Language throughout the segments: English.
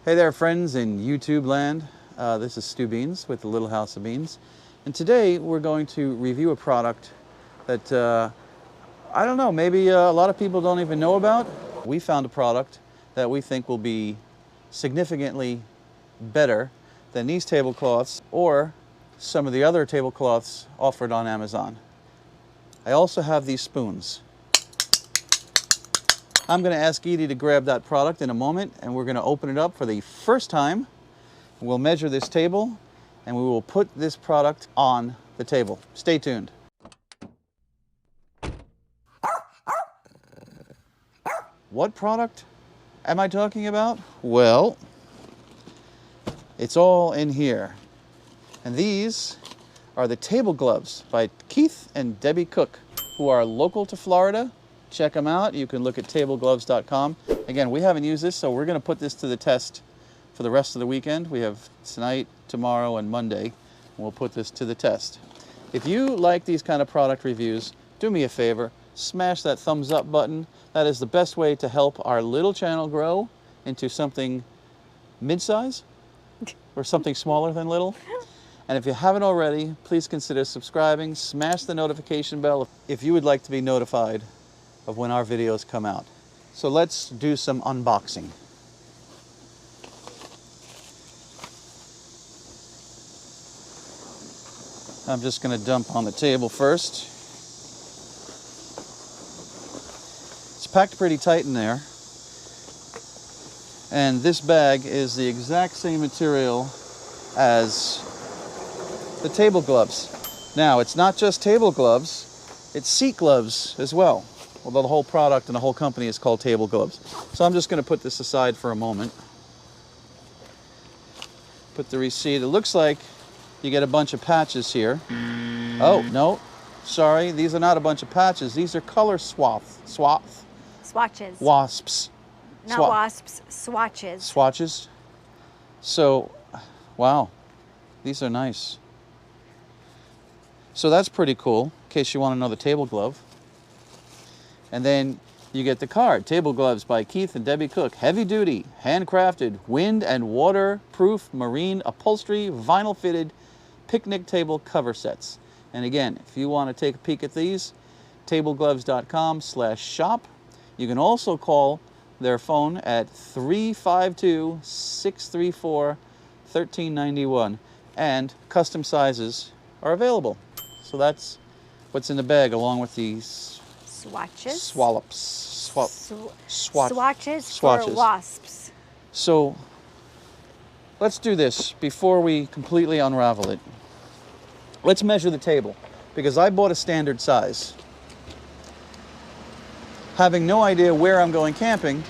Hey there, friends in YouTube land. This is Stu Beans with the Little House of Beans. And today we're going to review a product that, I don't know, maybe a lot of people don't even know about. We found a product that we think will be significantly better than these tablecloths or some of the other tablecloths offered on Amazon. I also have these spoons. I'm going to ask Edye to grab that product in a moment, and we're going to open it up for the first time. We'll measure this table, and we will put this product on the table. Stay tuned. What product am I talking about? Well, it's all in here. And these are the table gloves by Keith and Debbie Cook, who are local to Florida. Check them out. You can look at tablegloves.com. Again, we haven't used this, so we're going to put this to the test for the rest of the weekend. We have tonight, tomorrow, and Monday. We'll put this to the test. If you like these kind of product reviews, do me a favor, smash that thumbs up button. That is the best way to help our little channel grow into something mid-size or something smaller than little. And if you haven't already, please consider subscribing. Smash the notification bell if you would like to be notified of when our videos come out. So let's do some unboxing. I'm just going to dump on the table first. It's packed pretty tight in there. And this bag is the exact same material as the table gloves. Now, it's not just table gloves, it's seat gloves as well. Although the whole product and the whole company is called Table Gloves. So I'm just going to put this aside for a moment. Put the receipt. It looks like you get a bunch of patches here. Oh, no. Sorry, these are not a bunch of patches. These are color swatches. Wasps. Not wasps, swatches. Swatches. So, wow. These are nice. So that's pretty cool, in case you want another table glove. And then you get the card, Table Gloves by Keith and Debbie Cook. Heavy duty, handcrafted, wind and water-proof marine upholstery, vinyl-fitted picnic table cover sets. And again, if you want to take a peek at these, tablegloves.com/shop. You can also call their phone at 352-634-1391. And custom sizes are available. So that's what's in the bag along with these Swatches. Swatches for wasps. So let's do this before we completely unravel it. Let's measure the table, because I bought a standard size. Having no idea where I'm going camping,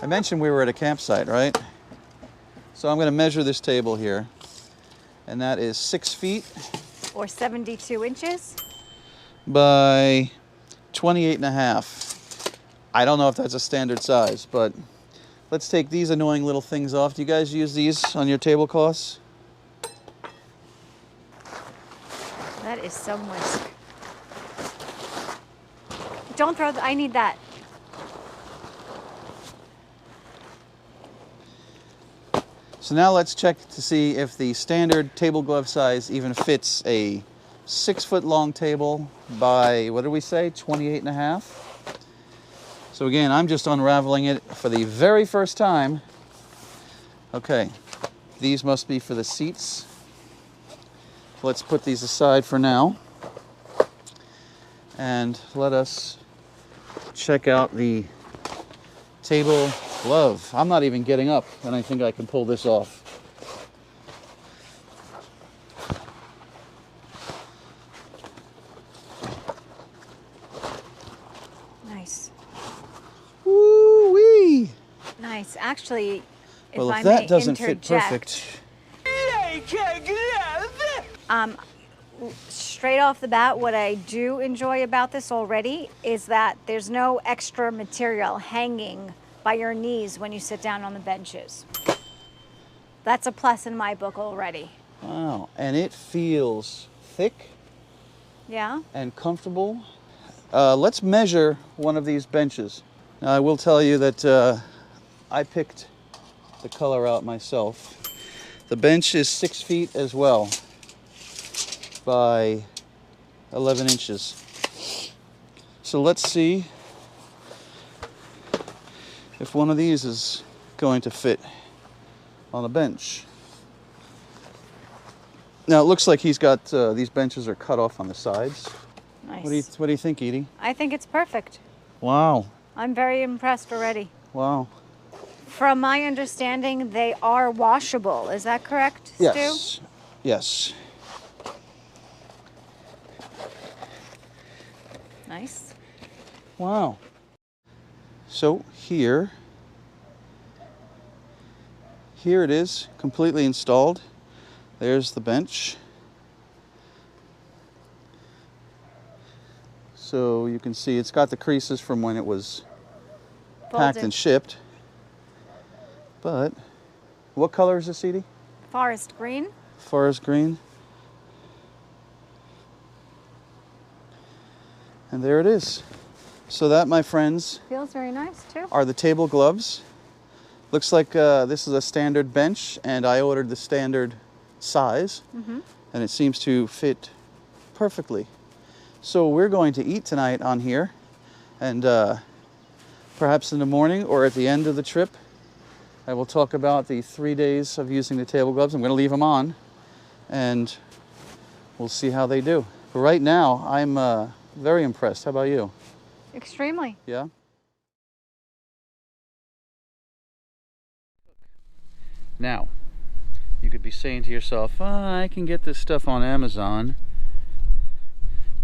I mentioned we were at a campsite, right? So I'm going to measure this table here, and that is 6 feet. Or 72 inches? By 28.5. I don't know if that's a standard size, but let's take these annoying little things off. Do you guys use these on your tablecloths? That is some whisk. Don't throw I need that. So now let's check to see if the standard table glove size even fits a 6-foot long table by, what did we say, 28.5? So again, I'm just unraveling it for the very first time. Okay, these must be for the seats. Let's put these aside for now. And let us check out the table glove. I'm not even getting up, and I think I can pull this off. Nice. Woo-wee! Nice. Actually, Well, if that doesn't fit perfect. Straight off the bat, what I do enjoy about this already is that there's no extra material hanging by your knees when you sit down on the benches. That's a plus in my book already. Wow, and it feels thick. Yeah. And comfortable. Let's measure one of these benches. Now, I will tell you that I picked the color out myself. The bench is 6 feet as well by 11 inches. So let's see if one of these is going to fit on a bench. Now it looks like he's got these benches are cut off on the sides. Nice. What do you think, Edie? I think it's perfect. Wow. I'm very impressed already. Wow. From my understanding, they are washable. Is that correct, Stu? Yes. Yes. Nice. Wow. So here it is, completely installed. There's the bench. So you can see it's got the creases from when it was packed and shipped. But what color is this, Edie? Forest green. Forest green. And there it is. So that, my friends, Feels very nice too. are the table gloves. Looks like this is a standard bench, and I ordered the standard size, and it seems to fit perfectly. So we're going to eat tonight on here, and perhaps in the morning or at the end of the trip, I will talk about the 3 days of using the table gloves. I'm going to leave them on, and we'll see how they do. But right now, I'm very impressed. How about you? Extremely. Yeah? Now, you could be saying to yourself, I can get this stuff on Amazon,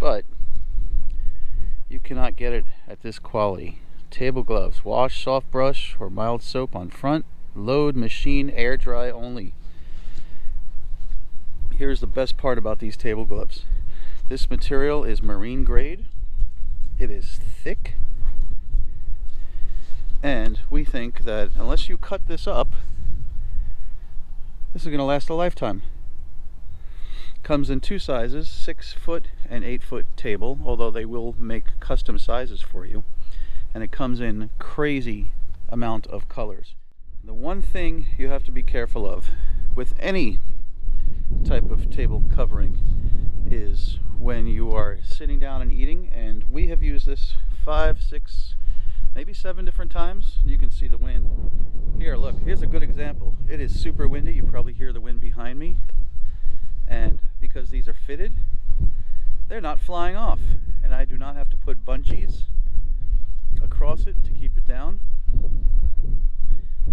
but you cannot get it at this quality. Table gloves, wash, soft brush, or mild soap on front, load, machine, air dry only. Here's the best part about these table gloves. This material is marine grade. It is thick, and we think that unless you cut this up, this is going to last a lifetime. Comes in 2 sizes, 6-foot and 8-foot table, although they will make custom sizes for you. And it comes in crazy amount of colors. The one thing you have to be careful of with any type of table covering is when you are sitting down and eating, and we have used this 5, 6, maybe 7 different times. You can see the wind. Here, look, here's a good example. It is super windy. You probably hear the wind behind me. And because these are fitted, they're not flying off. And I do not have to put bungees across it to keep it down.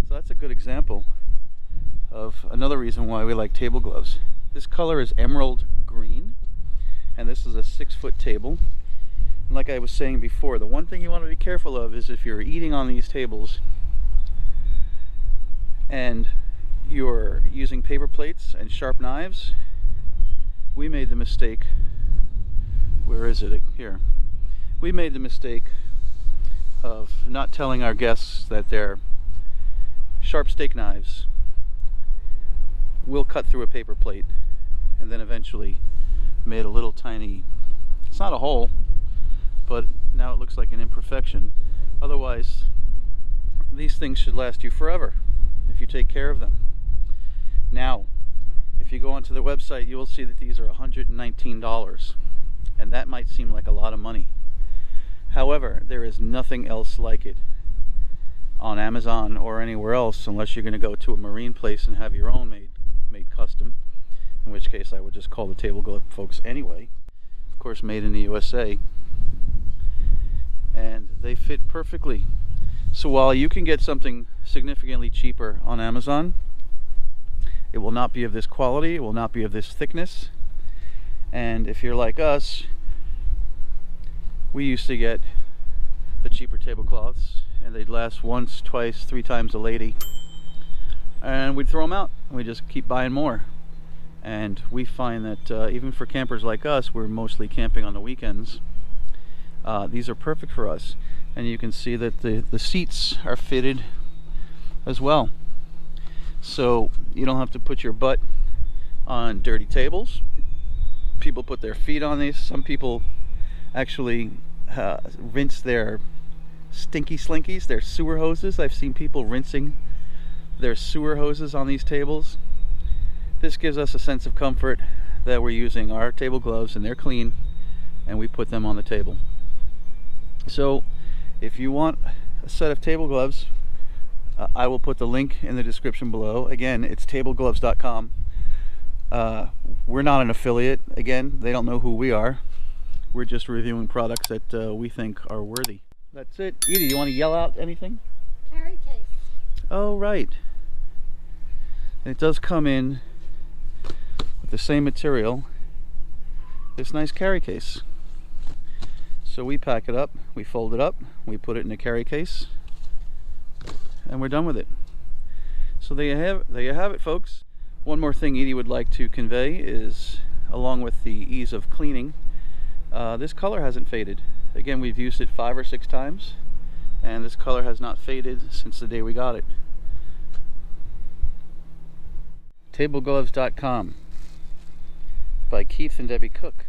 So that's a good example of another reason why we like table gloves. This color is emerald green, and this is a 6-foot table. And like I was saying before, the one thing you want to be careful of is if you're eating on these tables and you're using paper plates and sharp knives. We made the mistake, where is it? Here. We made the mistake of not telling our guests that their sharp steak knives will cut through a paper plate, and then eventually made a little tiny, it's not a hole, but now it looks like an imperfection. Otherwise, these things should last you forever if you take care of them. Now, if you go onto the website, you will see that these are $119, and that might seem like a lot of money. However, there is nothing else like it on Amazon or anywhere else, unless you're going to go to a marine place and have your own made custom, in which case I would just call the table glove folks anyway. Of course, made in the USA. And they fit perfectly. So while you can get something significantly cheaper on Amazon, it will not be of this quality, it will not be of this thickness. And if you're like us, we used to get the cheaper tablecloths, and they'd last once, twice, 3 times a lady, and we'd throw them out. We just keep buying more. And we find that even for campers like us, we're mostly camping on the weekends, these are perfect for us. And you can see that the seats are fitted as well, so you don't have to put your butt on dirty tables. People put their feet on these. Some people actually rinse their stinky slinkies. They're sewer hoses. I've seen people rinsing their sewer hoses on these tables. This gives us a sense of comfort that we're using our table gloves and they're clean, and we put them on the table. So if you want a set of table gloves, I will put the link in the description below. Again, it's tablegloves.com. We're not an affiliate. Again, they don't know who we are. We're just reviewing products that we think are worthy. That's it. Edye, you want to yell out anything? Carry case. Oh, right. It does come in with the same material, this nice carry case. So we pack it up, we fold it up, we put it in a carry case, and we're done with it. So there you have it, folks. One more thing Edye would like to convey is, along with the ease of cleaning, this color hasn't faded. Again, we've used it 5 or 6 times, and this color has not faded since the day we got it. Tablegloves.com by Keith and Debbie Cook.